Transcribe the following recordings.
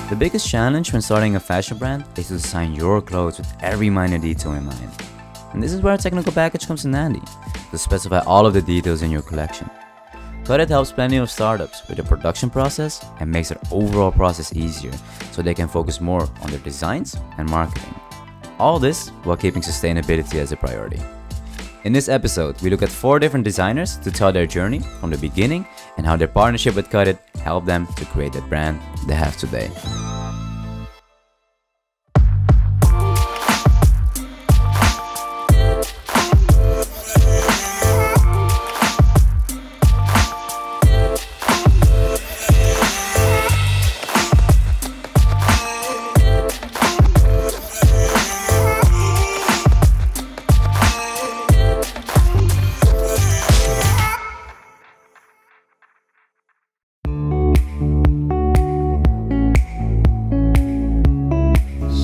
The biggest challenge when starting a fashion brand is to design your clothes with every minor detail in mind. And this is where a technical package comes in handy, to specify all of the details in your collection. Cuttit helps plenty of startups with the production process and makes their overall process easier so they can focus more on their designs and marketing. All this while keeping sustainability as a priority. In this episode, we look at 4 different designers to tell their journey from the beginning and how their partnership with Cuttit helped them to create the brand they have today.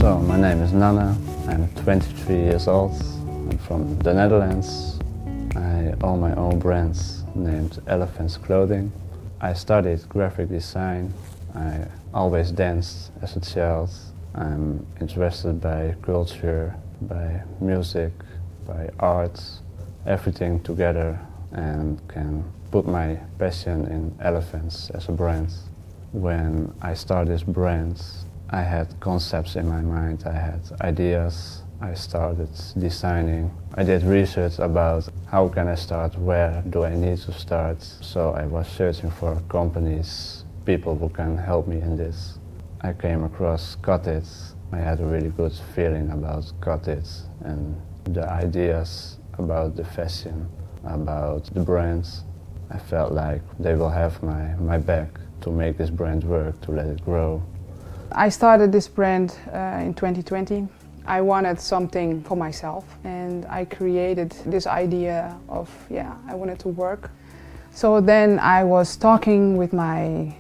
So, my name is Nanne, I'm 23 years old, I'm from the Netherlands. I own my own brands named Elephants Clothing. I studied graphic design, I always danced as a child. I'm interested by culture, by music, by art, everything together, and can put my passion in elephants as a brand. When I started this brand, I had concepts in my mind, I had ideas, I started designing. I did research about how can I start, where do I need to start. So I was searching for companies, people who can help me in this. I came across Cuttit. I had a really good feeling about Cuttit and the ideas about the fashion, about the brands. I felt like they will have my back to make this brand work, to let it grow. I started this brand in 2020. I wanted something for myself and I created this idea of, I wanted to work. So then I was talking with my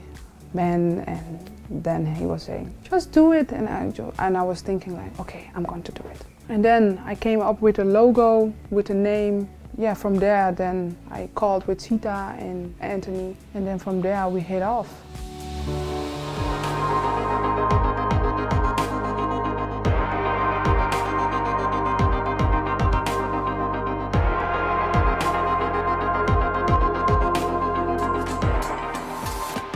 man and then he was saying, just do it. And I was thinking like, okay, I'm going to do it. And then I came up with a logo, with a name. Yeah, from there then I called with Sita and Anthony and then from there we hit off.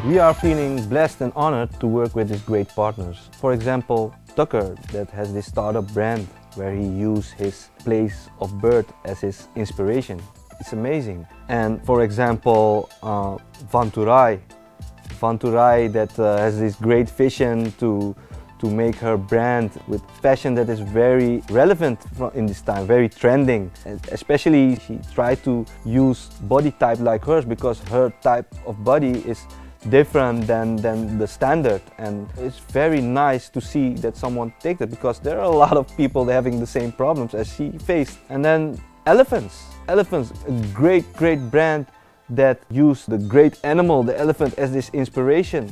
We are feeling blessed and honored to work with these great partners. For example, Tucker, that has this startup brand where he used his place of birth as his inspiration. It's amazing. And for example, Vanturai that has this great vision to make her brand with fashion that is very relevant in this time, very trending. And especially she tried to use body type like hers because her type of body is different than the standard, and it's very nice to see that someone take that because there are a lot of people having the same problems as she faced. And then Elephants, a great brand that use the great animal, the elephant, as this inspiration.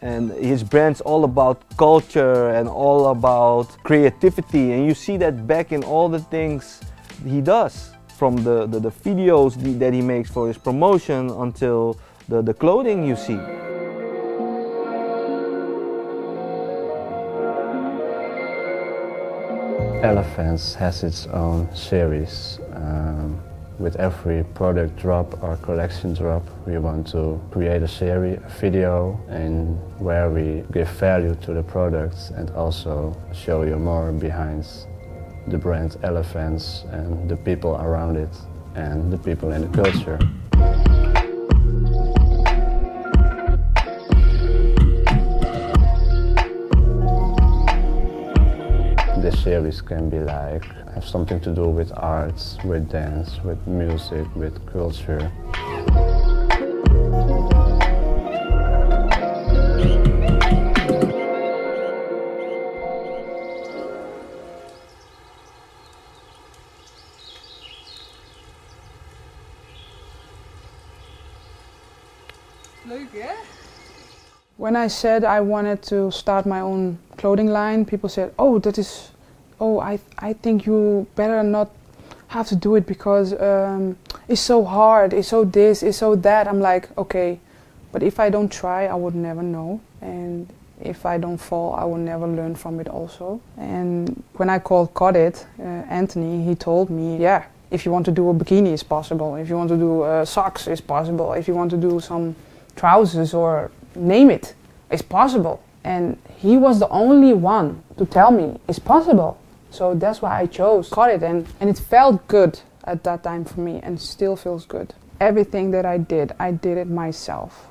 And his brand's all about culture and all about creativity, and you see that back in all the things he does, from the videos that he makes for his promotion until the clothing you see. Elephants has its own series. With every product drop or collection drop, we want to create a series, a video, and where we give value to the products and also show you more behind the brand Elephants and the people around it and the people in the culture. This series can be like, have something to do with arts, with dance, with music, with culture. Leuk, hè? When I said I wanted to start my own clothing line, people said, I think you better not have to do it because it's so hard, it's so this, it's so that. I'm like, okay, but if I don't try, I would never know. And If I don't fall, I will never learn from it also. And when I called Cut It, Anthony, he told me, yeah, if you want to do a bikini, it's possible. If you want to do socks, it's possible. If you want to do some trousers or name it, it's possible. And he was the only one to tell me it's possible. So that's why I chose Cut It, and it felt good at that time for me, and still feels good. Everything that I did it myself.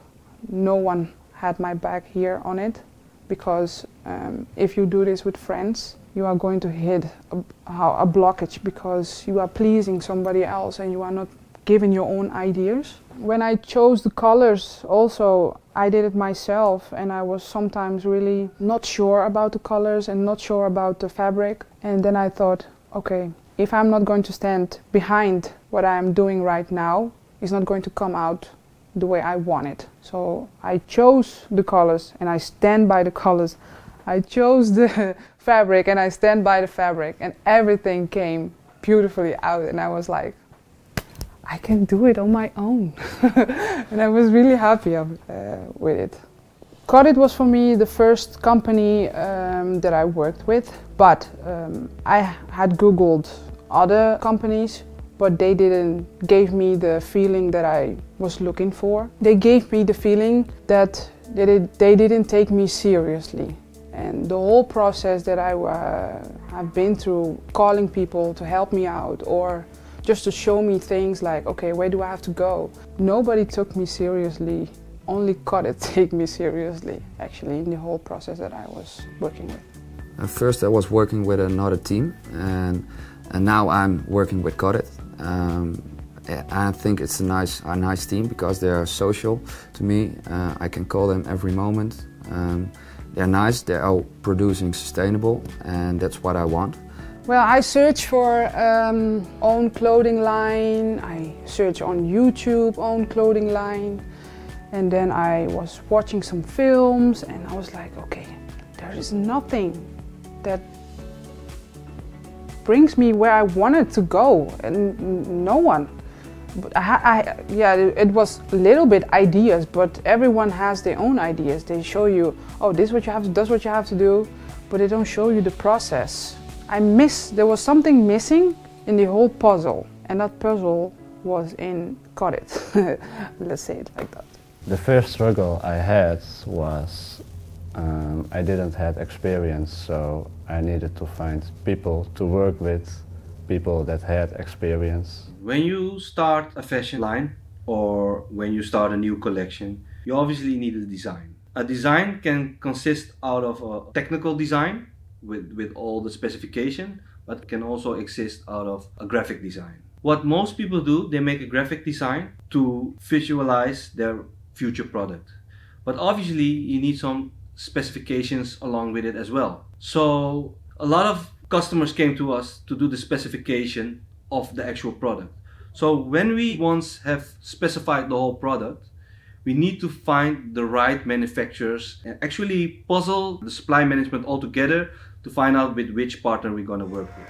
No one had my back here on it, because if you do this with friends, you are going to hit a blockage because you are pleasing somebody else and you are not giving your own ideas. When I chose the colors also, I did it myself, and I was sometimes really not sure about the colors and not sure about the fabric. And then I thought, okay, if I'm not going to stand behind what I'm doing right now, it's not going to come out the way I want it. So I chose the colors and I stand by the colors. I chose the fabric and I stand by the fabric, and everything came beautifully out, and I was like, I can do it on my own. And I was really happy with it. Cut It was for me the first company that I worked with, but I had Googled other companies, but they didn't give me the feeling that I was looking for. They gave me the feeling that they didn't take me seriously. And the whole process that I have been through, calling people to help me out or just to show me things like, okay, where do I have to go? Nobody took me seriously. Only Cut It take me seriously, actually, in the whole process that I was working with. At first I was working with another team, and now I'm working with Cut It. I think it's a nice team because they are social to me. I can call them every moment. They're nice, they are producing sustainable, and that's what I want. Well, I search for own clothing line, I search on YouTube own clothing line, and then I was watching some films and I was like, okay, there is nothing that brings me where I wanted to go, and no one. But yeah, it was a little bit ideas, but everyone has their own ideas. They show you, oh, this is what you have to, that's what you have to do, but they don't show you the process. There was something missing in the whole puzzle, and that puzzle was in Cut It. Let's say it like that. The first struggle I had was I didn't have experience, so I needed to find people to work with, people that had experience. When you start a fashion line or when you start a new collection, you obviously need a design. A design can consist out of a technical design with all the specification, but can also exist out of a graphic design. What most people do, they make a graphic design to visualize their future product. But obviously you need some specifications along with it as well. So a lot of customers came to us to do the specification of the actual product. So when we once have specified the whole product, we need to find the right manufacturers and actually puzzle the supply management all together to find out with which partner we're going to work with.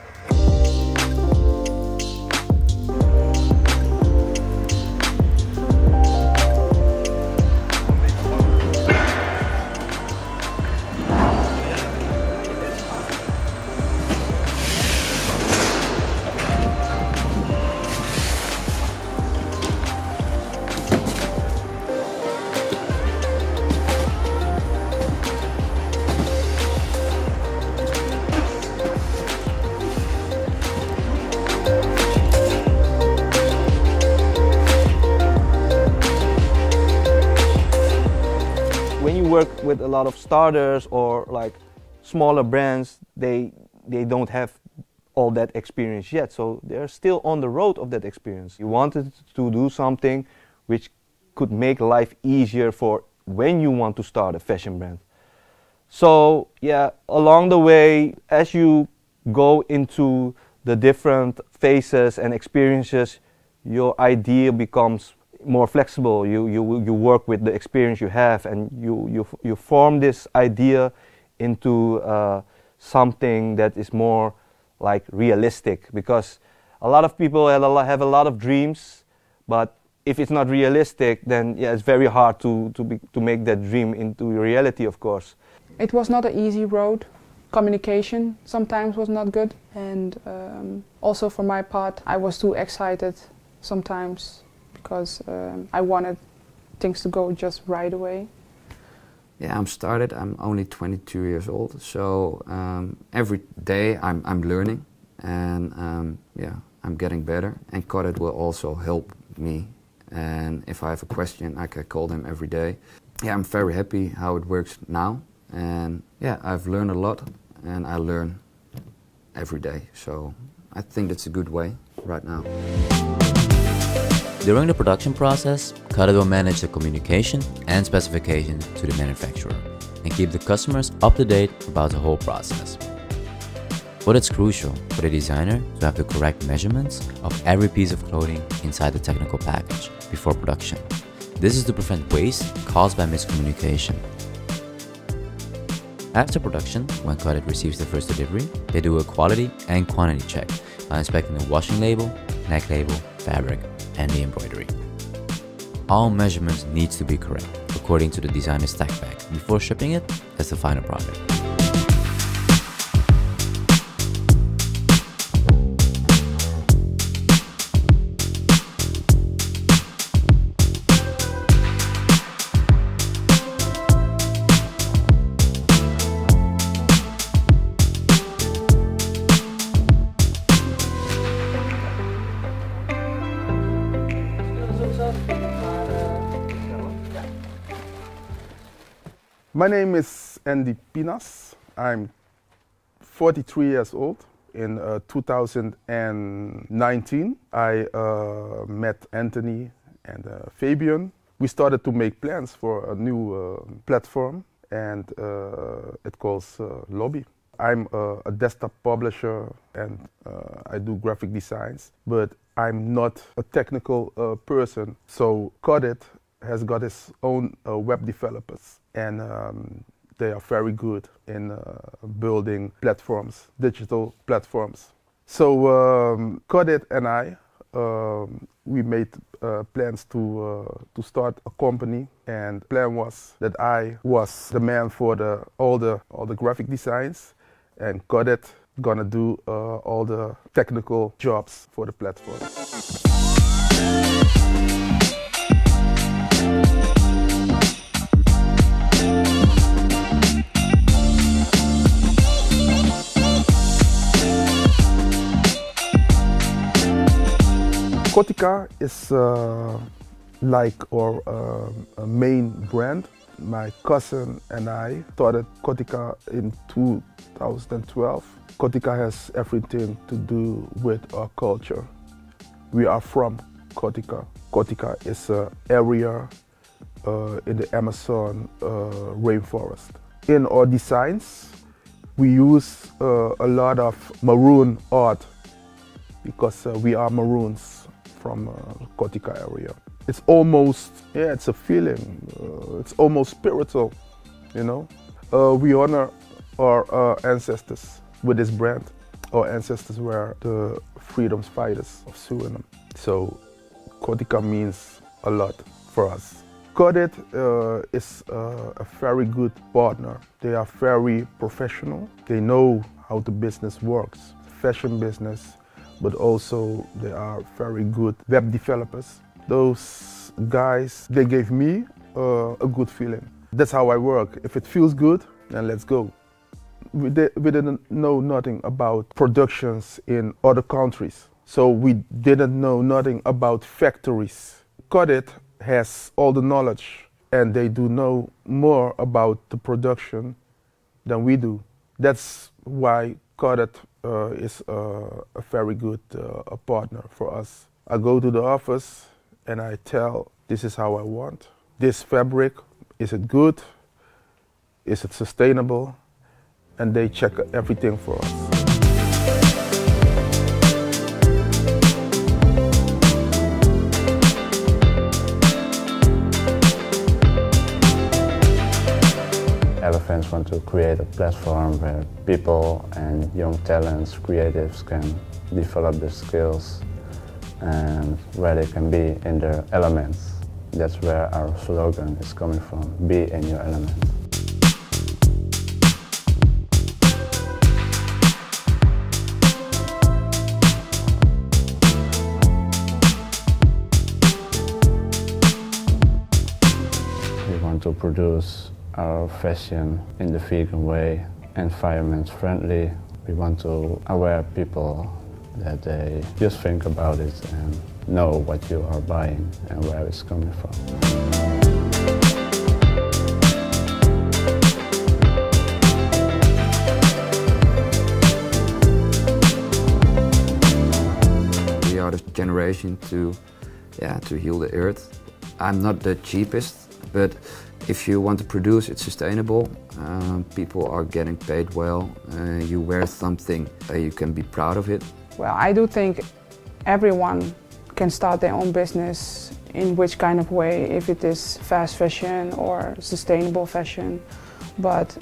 Work with a lot of starters or like smaller brands, they don't have all that experience yet, so they're still on the road of that experience. You wanted to do something which could make life easier for when you want to start a fashion brand. So yeah, along the way, as you go into the different phases and experiences, your idea becomes more flexible. You work with the experience you have, and you form this idea into something that is more like realistic, because a lot of people have a lot of dreams, but if it's not realistic, then yeah, it's very hard to make that dream into reality, of course. It was not an easy road. Communication sometimes was not good, and also for my part I was too excited sometimes because I wanted things to go just right away. Yeah, I'm only 22 years old, so every day I'm learning, and yeah, I'm getting better, and Codit will also help me, and if I have a question I can call them every day. Yeah, I'm very happy how it works now, and yeah, I've learned a lot, and I learn every day, so I think that's a good way right now. During the production process, Codit will manage the communication and specifications to the manufacturer and keep the customers up to date about the whole process. But it's crucial for the designer to have the correct measurements of every piece of clothing inside the technical package before production. This is to prevent waste caused by miscommunication. After production, when Codit receives the first delivery, they do a quality and quantity check by inspecting the washing label, neck label, fabric, and the embroidery. All measurements need to be correct according to the designer's tech pack before shipping it as the final product. My name is Andy Pinas. I'm 43 years old. In 2019, I met Anthony and Fabian. We started to make plans for a new platform, and it calls Lobby. I'm a desktop publisher, and I do graphic designs, but I'm not a technical person. So Codit has got its own web developers, and they are very good in building platforms, digital platforms. So Codit and I, we made plans to start a company, and the plan was that I was the man for all the graphic designs, and Codit gonna do all the technical jobs for the platform. Kotica is like our main brand. My cousin and I started Kotica in 2012. Kotica has everything to do with our culture. We are from Kotica. Kotica is an area in the Amazon rainforest. In our designs, we use a lot of maroon art because we are maroons from Kotica area. It's almost, yeah, it's a feeling. It's almost spiritual, you know. We honor our ancestors with this brand. Our ancestors were the freedom fighters of Suriname. So Kotica means a lot for us. Codit is a very good partner. They are very professional. They know how the business works, fashion business, but also they are very good web developers. Those guys, they gave me a good feeling. That's how I work. If it feels good, then let's go. We didn't know nothing about productions in other countries. So we didn't know nothing about factories. Codit has all the knowledge, and they do know more about the production than we do. That's why Codit is a very good partner for us. I go to the office and I tell, this is how I want. This fabric, is it good? Is it sustainable? And they check everything for us. Elephants want to create a platform where people and young talents, creatives can develop their skills and where they can be in their elements. That's where our slogan is coming from, be in your element. produce our fashion in the vegan way, environment friendly. We want to aware people that they just think about it and know what you are buying and where it's coming from. We are the generation to heal the earth. I'm not the cheapest, but if you want to produce it sustainable, people are getting paid well, you wear something, you can be proud of it. Well, I do think everyone can start their own business in which kind of way, if it is fast fashion or sustainable fashion. But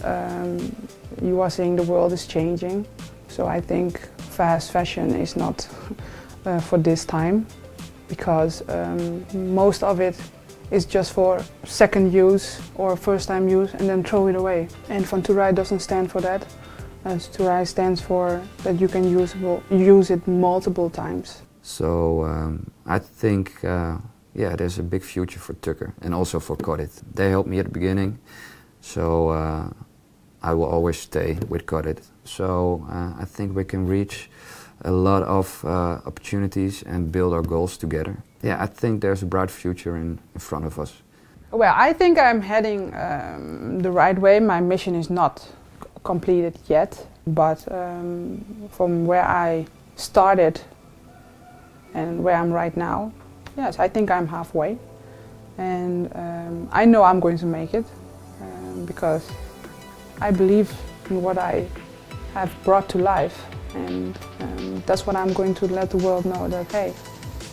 you are saying the world is changing, so I think fast fashion is not for this time, because most of it is just for second use or first time use and then throw it away. And Van Toerij doesn't stand for that. Van Toerij stands for that you can use it multiple times. So I think there's a big future for Tucker and also for Cotted. They helped me at the beginning, so I will always stay with Cotted. So I think we can reach a lot of opportunities and build our goals together. Yeah, I think there's a bright future in front of us. Well, I think I'm heading the right way. My mission is not completed yet, but from where I started and where I'm right now, yes, I think I'm halfway. And I know I'm going to make it because I believe in what I have brought to life. And that's what I'm going to let the world know, that hey,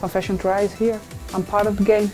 Van Toerij is here. I'm part of the game.